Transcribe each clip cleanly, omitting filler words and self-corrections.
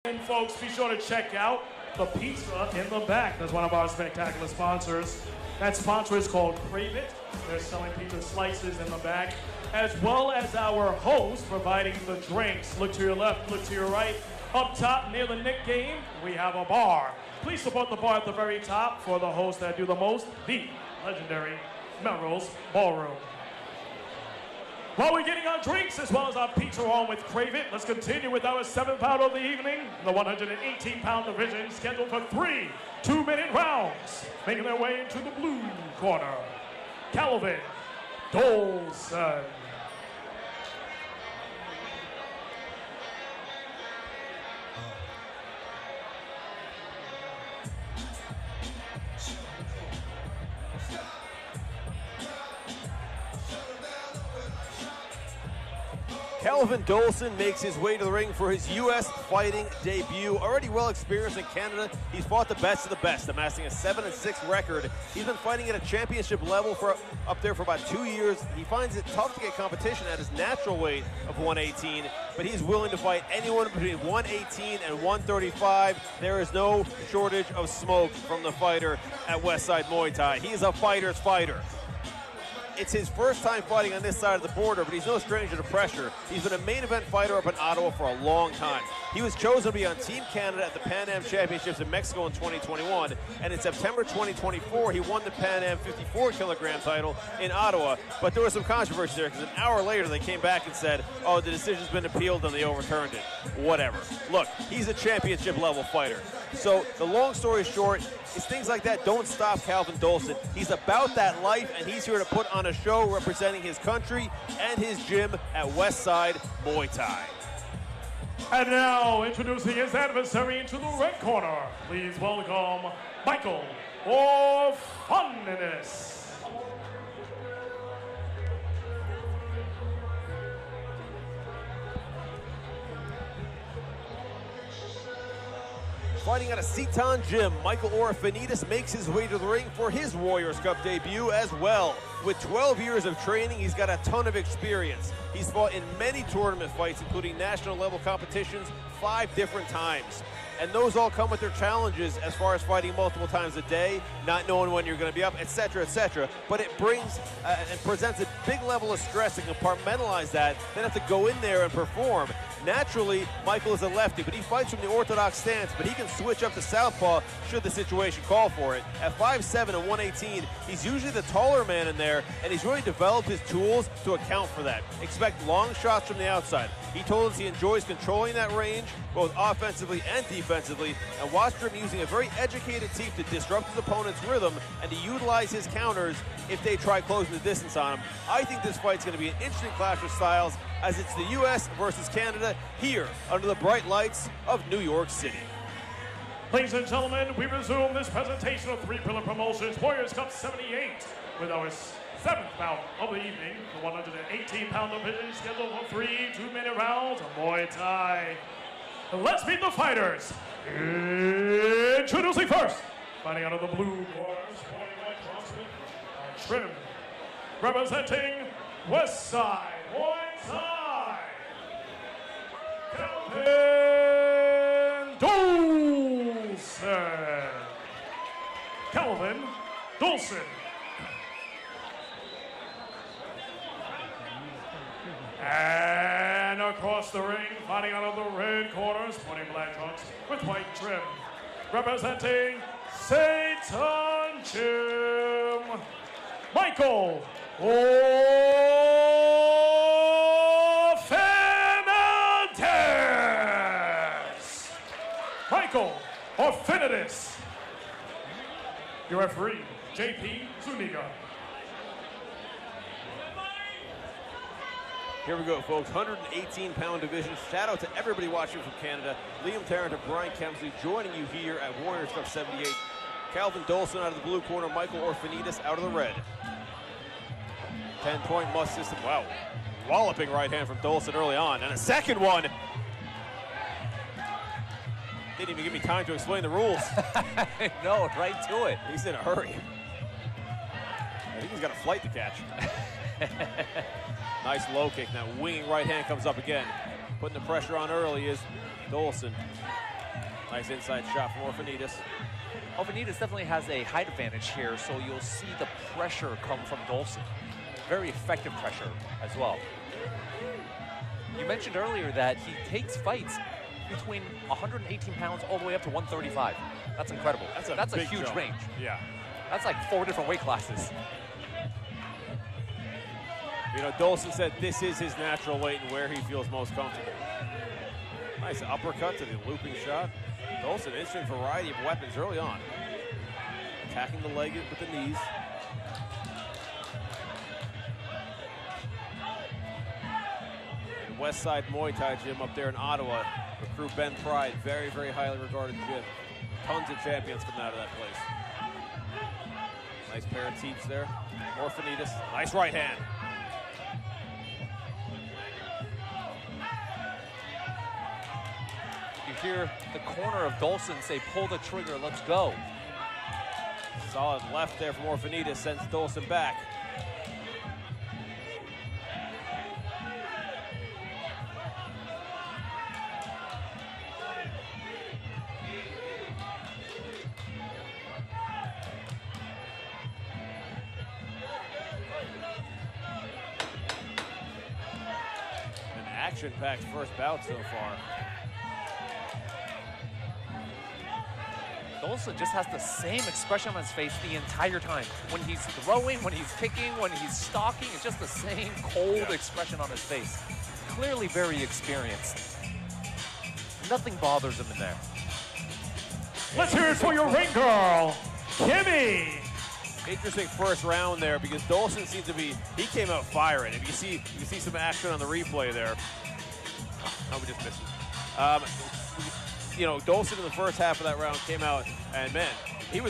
And folks, be sure to check out the pizza in the back. That's one of our spectacular sponsors. That sponsor is called Crave It. They're selling pizza slices in the back, as well as our host providing the drinks. Look to your left, look to your right. Up top near the Knick game, we have a bar. Please support the bar at the very top for the hosts that do the most, the legendary Melrose Ballroom. While we're getting our drinks as well as our pizza on with Crave It, let's continue with our 7th bout of the evening. The 118-pound division scheduled for 3 2-minute rounds. Making their way into the blue corner, Calvin Dolson. Calvin Dolson makes his way to the ring for his U.S. fighting debut. Already well experienced in Canada, he's fought the best of the best, amassing a 7-6 record. He's been fighting at a championship level up there for about 2 years. He finds it tough to get competition at his natural weight of 118, but he's willing to fight anyone between 118 and 135. There is no shortage of smoke from the fighter at Westside Muay Thai. He is a fighter's fighter. It's his first time fighting on this side of the border, but he's no stranger to pressure. He's been a main event fighter up in Ottawa for a long time. He was chosen to be on Team Canada at the Pan Am Championships in Mexico in 2021, and in September 2024, he won the Pan Am 54-kilogram title in Ottawa. But there was some controversy there, because an hour later, they came back and said, oh, the decision's been appealed, and they overturned it. Whatever. Look, he's a championship-level fighter. So the long story short is things like that don't stop Calvin Dolson. He's about that life, and he's here to put on a show representing his country and his gym at Westside Muay Thai. And now, introducing his adversary into the red corner, please welcome Michael Orfanides. Fighting at a Seton gym, Michael Orfanides makes his way to the ring for his Warriors Cup debut as well. With 12 years of training, he's got a ton of experience. He's fought in many tournament fights, including national level competitions, 5 different times. And those all come with their challenges as far as fighting multiple times a day, not knowing when you're going to be up, etc., etc. But it brings and presents a big level of stress to compartmentalize that, then have to go in there and perform. Naturally, Michael is a lefty, but he fights from the orthodox stance, but he can switch up to southpaw should the situation call for it. At 5'7" and 118, he's usually the taller man in there, and he's really developed his tools to account for that. Expect long shots from the outside. He told us he enjoys controlling that range, both offensively and defensively, and watched him using a very educated team to disrupt his opponent's rhythm and to utilize his counters if they try closing the distance on him. I think this fight's going to be an interesting clash of styles, as it's the U.S. versus Canada here under the bright lights of New York City. Ladies and gentlemen, we resume this presentation of Three Pillar Promotions Warriors Cup 78 with our 7th bout of the evening. The 118-pound division scheduled for 3 2-minute rounds of Muay Thai. Let's meet the fighters. Introducing first, fighting out of the blue corner, sporting white CrossFit trim, representing Westside Muay Thai, Calvin Dolson. Calvin Dolson. And across the ring, fighting out of the red corner, sporting black trunks with white trim, representing Satan Gym, Michael Orfanides. Michael Orfanides. Your referee, J.P. Zuniga. Here we go, folks. 118-pound division. Shout out to everybody watching from Canada. Liam Tarrant and Brian Kemsley joining you here at Warriors Cup 78. Calvin Dolson out of the blue corner. Michael Orfanides out of the red. 10-point must system. Wow. Walloping right hand from Dolson early on. And a second one. Didn't even give me time to explain the rules. No, right to it. He's in a hurry. I think he's got a flight to catch. Nice low kick. Now winging right hand comes up again. Putting the pressure on early is Dolson. Nice inside shot from Orfanidis. Orfanidis definitely has a height advantage here, so you'll see the pressure come from Dolson. Very effective pressure as well. You mentioned earlier that he takes fights between 118 pounds all the way up to 135. That's incredible. That's a huge range. Yeah. That's like 4 different weight classes. You know, Dolson said this is his natural weight and where he feels most comfortable. Nice uppercut to the looping shot. Dolson, interesting variety of weapons early on. Attacking the leg with the knees. And West Side Muay Thai gym up there in Ottawa. Recruit Ben Pride, very, very highly regarded gym. Tons of champions coming out of that place. Nice pair of teeps there. Orfanidis, nice right hand. You hear the corner of Dolson say, pull the trigger, let's go. Solid left there from Orfanidis, sends Dolson back. An action-packed first bout so far. Dolson just has the same expression on his face the entire time. When he's throwing, when he's kicking, when he's stalking, it's just the same cold expression on his face. Clearly very experienced. Nothing bothers him in there. Let's hear it for your ring girl, Kimmy. Interesting first round there because Dolson seems to be, he came out firing. If you can see some action on the replay there. Oh, we just missed it. You know, Dolson in the first half of that round came out, and man, it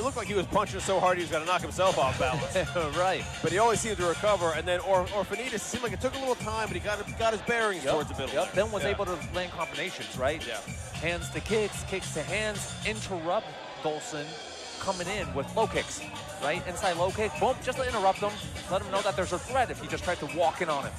looked like he was punching so hard he was going to knock himself off balance. Right. But he always seemed to recover, and then Orfanidis seemed like it took a little time, but he got his bearings towards the middle. Then was able to land combinations, right? Yeah. Hands to kicks, kicks to hands, interrupt Dolson coming in with low kicks, right? Inside low kick, boom, just to interrupt him, let him know that there's a threat if he just tried to walk in on him.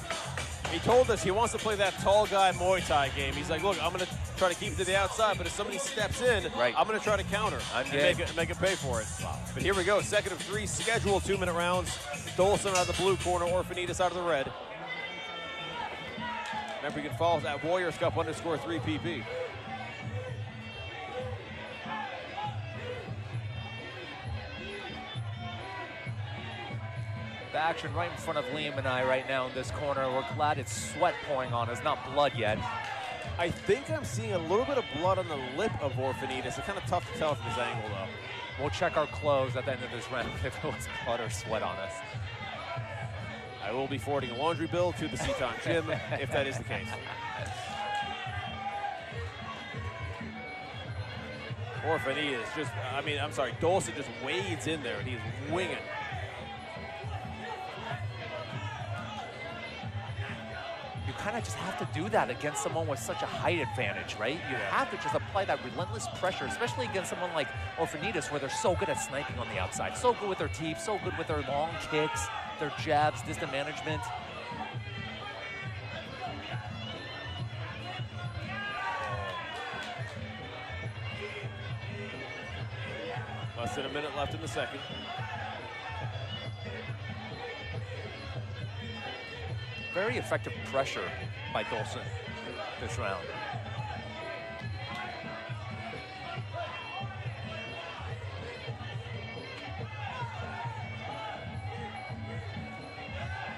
He told us he wants to play that tall guy Muay Thai game. He's like, look, I'm going to try to keep it to the outside, but if somebody steps in, I'm going to try to counter and make it pay for it. Wow. But here we go, second of 3 scheduled 2-minute rounds. Dolson out of the blue corner, Orfanidis out of the red. Remember, you can follow us at Warriors Cup _3 PP. The action right in front of Liam and I right now in this corner. We're glad it's sweat pouring on us, not blood yet. I think I'm seeing a little bit of blood on the lip of Orfanidis. It's kind of tough to tell from this angle, though. We'll check our clothes at the end of this round if it was blood or sweat on us. I will be forwarding a laundry bill to the Seton Gym if that is the case. Orfanidis just, Dolson just wades in there and he's winging. You kind of just have to do that against someone with such a height advantage, right? You have to just apply that relentless pressure, especially against someone like Orfanidis, where they're so good at sniping on the outside, so good with their teeth, so good with their long kicks, their jabs, distance management. Less than a minute left in the second. Very effective pressure by Dolson this round.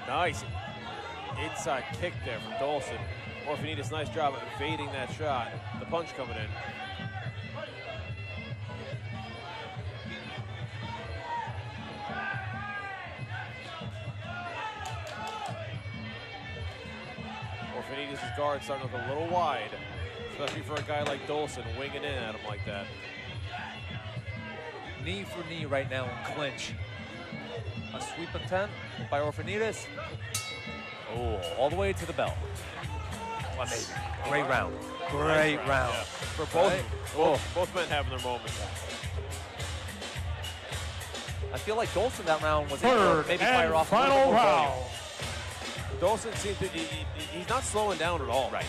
Nice inside kick there from Dolson. Orfanidis, nice job at evading that shot. The punch coming in. Orfanidis' guard starting to look a little wide, especially for a guy like Dolson winging in at him like that. Knee for knee right now in clinch. A sweep attempt by Orfanidis. Oh, all the way to the bell. Amazing. Great round. Great round. Yeah. For both men having their moments. I feel like Dolson that round was Third maybe and fire off final more round. Dolson seems to, he's not slowing down at all. Right.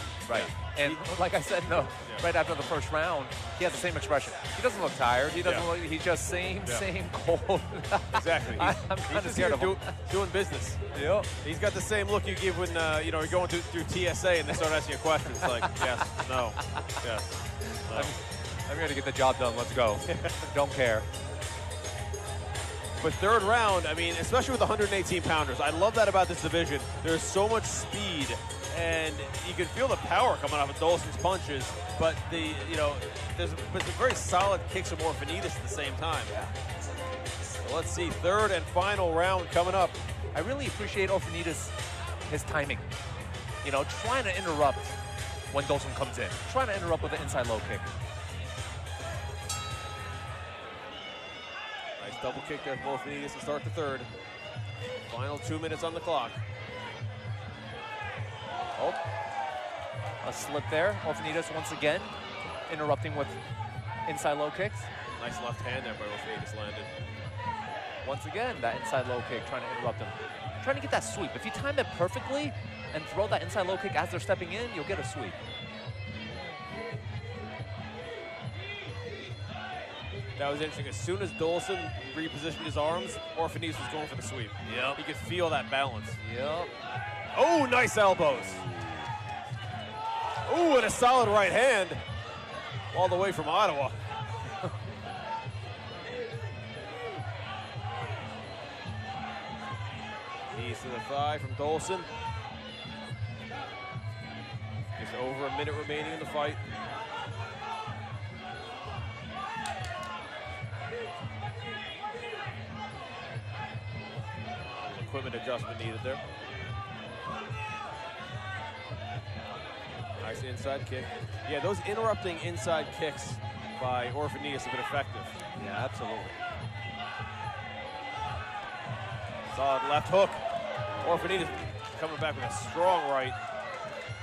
And like I said, no, right after the first round, he has the same expression. He doesn't look tired. He doesn't look, he's just same cold. Exactly. I'm kind of scared of him. Doing business. Yep. He's got the same look you give when, you know, you're going through TSA and they start asking you questions like, yes, no, yes, no. I'm here to get the job done. Let's go. Don't care. But third round, I mean, especially with 118 pounders, I love that about this division. There's so much speed, and you can feel the power coming off of Dolson's punches. But there's some very solid kicks from Orfanides at the same time. Yeah. So let's see, third and final round coming up. I really appreciate Orfanides, his timing. You know, trying to interrupt when Dolson comes in. Trying to interrupt with an inside low kick. Nice double kick there from Orfanides to start the third. Final 2 minutes on the clock. Oh, a slip there. Orfanides once again interrupting with inside low kicks. Nice left hand there by Orfanides landed. Once again, that inside low kick trying to interrupt him. Trying to get that sweep. If you time it perfectly and throw that inside low kick as they're stepping in, you'll get a sweep. That was interesting. As soon as Dolson repositioned his arms, Orfanides was going for the sweep. Yep. He could feel that balance. Yep. Oh, nice elbows. Oh, and a solid right hand all the way from Ottawa. Knees to the thigh from Dolson. Just over a minute remaining in the fight. Equipment adjustment needed there. Nice inside kick. Yeah, those interrupting inside kicks by Orfanides have been effective. Yeah, absolutely. Solid left hook. Orfanides coming back with a strong right.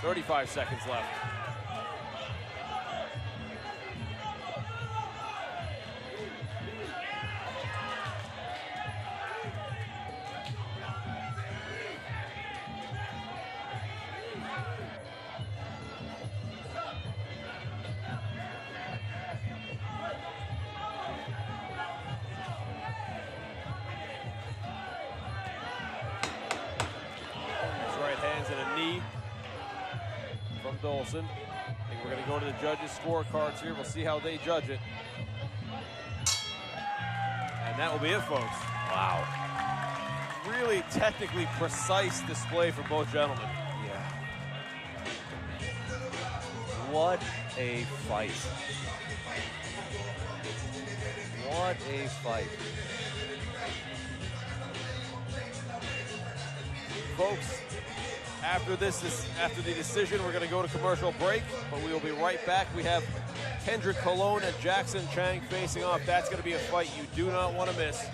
35 seconds left. Dolson. I think we're going to go to the judges' scorecards here. We'll see how they judge it. And that will be it, folks. Wow. Really technically precise display from both gentlemen. Yeah. What a fight. What a fight. Folks, after the decision, we're going to go to commercial break, but we will be right back. We have Kendrick Colon and Jackson Chang facing off. That's going to be a fight you do not want to miss,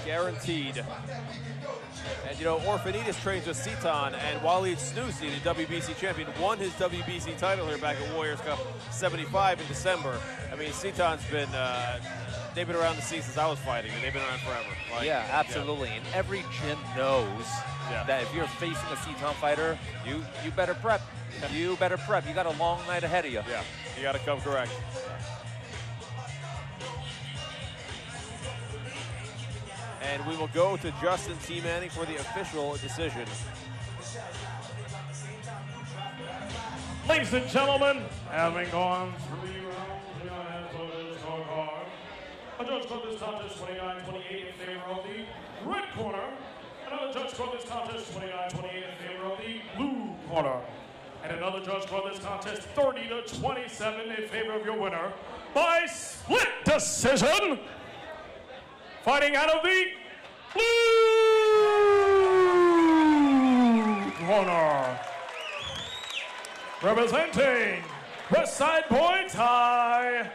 guaranteed. And you know, Orfanides trains with Sitan, and Waleed Snoozy, the WBC champion, won his WBC title here back at Warriors Cup 75 in December. I mean, Sitan's been, they've been around the scene since I was fighting, and they've been around forever. Like, yeah, absolutely. Yeah. And every gym knows that if you're facing a Sitan fighter, you better prep. You better prep. You got a long night ahead of you. Yeah, you got to come correct. And we will go to Justin T. Manning for the official decision. Ladies and gentlemen, having gone 3 rounds, we now have the scorecard. A judge called this contest 29-28 in favor of the red corner. Another judge called this contest 29-28 in favor of the blue corner. And another judge called this contest 30-27 in favor of your winner by split decision. Fighting out of the blue corner. Representing West Side Boy Thai,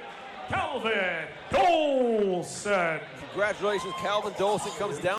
Calvin Dolson. Congratulations, Calvin Dolson comes down.